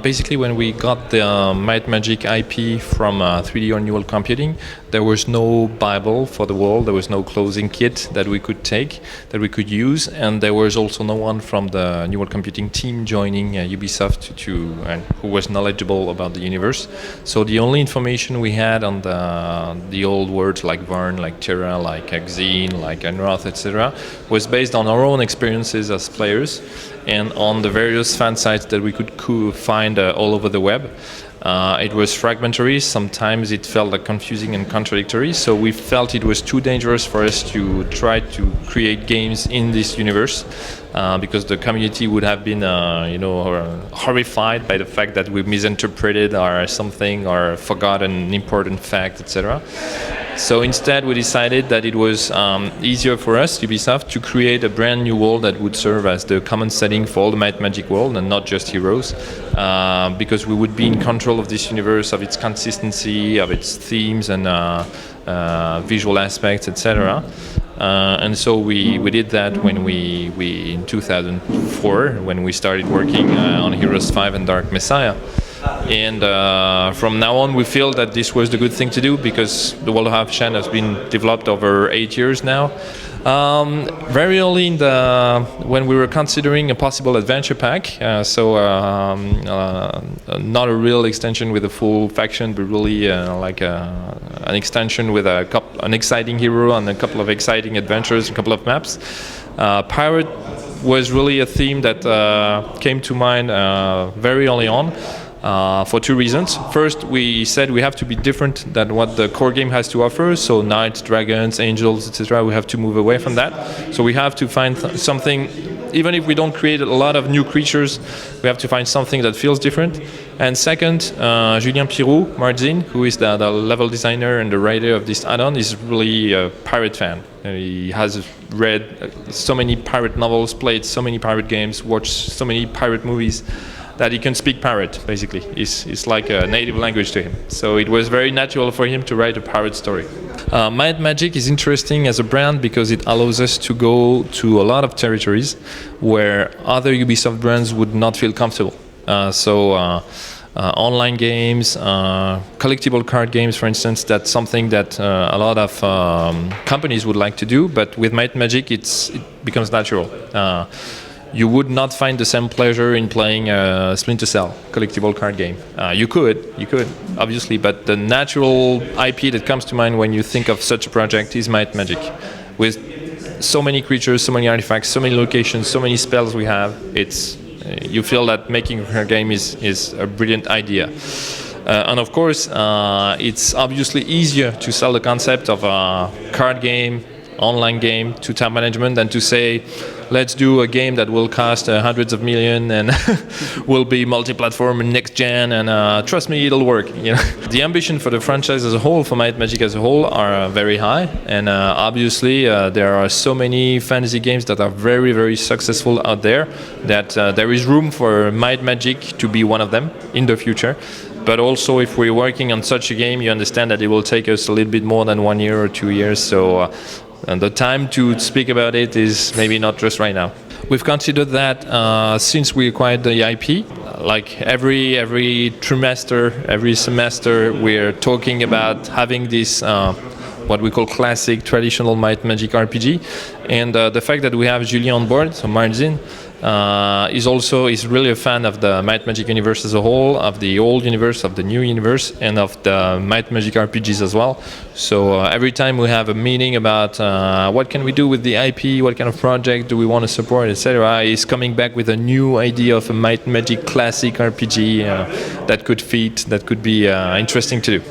Basically, when we got the Might Magic IP from 3D Renewal Computing, there was no Bible for the world. There was no closing kit that we could take, that we could use, and there was also no one from the New World Computing team joining Ubisoft who was knowledgeable about the universe. So the only information we had on the old words like Varn, like Terra, like Xene, like Enroth, etc., was based on our own experiences as players and on the various fan sites that we could find all over the web. It was fragmentary. Sometimes it felt like confusing and contradictory. So we felt it was too dangerous for us to try to create games in this universe because the community would have been, horrified by the fact that we misinterpreted or something or forgot an important fact, etc. So instead, we decided that it was easier for us, Ubisoft, to create a brand new world that would serve as the common setting for all the Might Magic world and not just heroes, because we would be in control of this universe, of its consistency, of its themes and visual aspects, etc. And so we did that when we in 2004, when we started working on Heroes 5 and Dark Messiah. And from now on, we feel that this was the good thing to do because the World of Half-Shan has been developed over 8 years now. Very early when we were considering a possible adventure pack, not a real extension with a full faction, but really an extension with an exciting hero and a couple of exciting adventures, a couple of maps. Pirate was really a theme that came to mind very early on. For two reasons. First, we said we have to be different than what the core game has to offer. So knights, dragons, angels, etc. We have to move away from that. So we have to find something, even if we don't create a lot of new creatures, we have to find something that feels different. And second, Julien Pirou, Marzin, who is the level designer and the writer of this add-on, is really a pirate fan. He has read so many pirate novels, played so many pirate games, watched so many pirate movies, that he can speak pirate, basically. It's like a native language to him. So it was very natural for him to write a pirate story. Might Magic is interesting as a brand because it allows us to go to a lot of territories where other Ubisoft brands would not feel comfortable. Online games, collectible card games, for instance, that's something that a lot of companies would like to do, but with Might Magic it becomes natural. You would not find the same pleasure in playing a Splinter Cell collectible card game. You could, obviously, but the natural IP that comes to mind when you think of such a project is Might Magic. With so many creatures, so many artifacts, so many locations, so many spells we have, you feel that making a game is a brilliant idea. And of course, it's obviously easier to sell the concept of a card game, online game to time management than to say, let's do a game that will cost hundreds of millions and will be multi-platform and next gen, and trust me, it'll work. The ambition for the franchise as a whole, for Might Magic as a whole, are very high, and obviously there are so many fantasy games that are very, very successful out there that there is room for Might Magic to be one of them in the future. But also, if we're working on such a game, you understand that it will take us a little bit more than 1 year or 2 years. So and the time to speak about it is maybe not just right now. We've considered that since we acquired the IP, like every trimester, every semester, we're talking about having this what we call classic, traditional Might Magic RPG. And the fact that we have Julien on board, so Marzin, is really a fan of the Might Magic universe as a whole, of the old universe, of the new universe, and of the Might Magic RPGs as well. So every time we have a meeting about what can we do with the IP, what kind of project do we want to support, etc., he's coming back with a new idea of a Might Magic classic RPG that could fit, that could be interesting to do.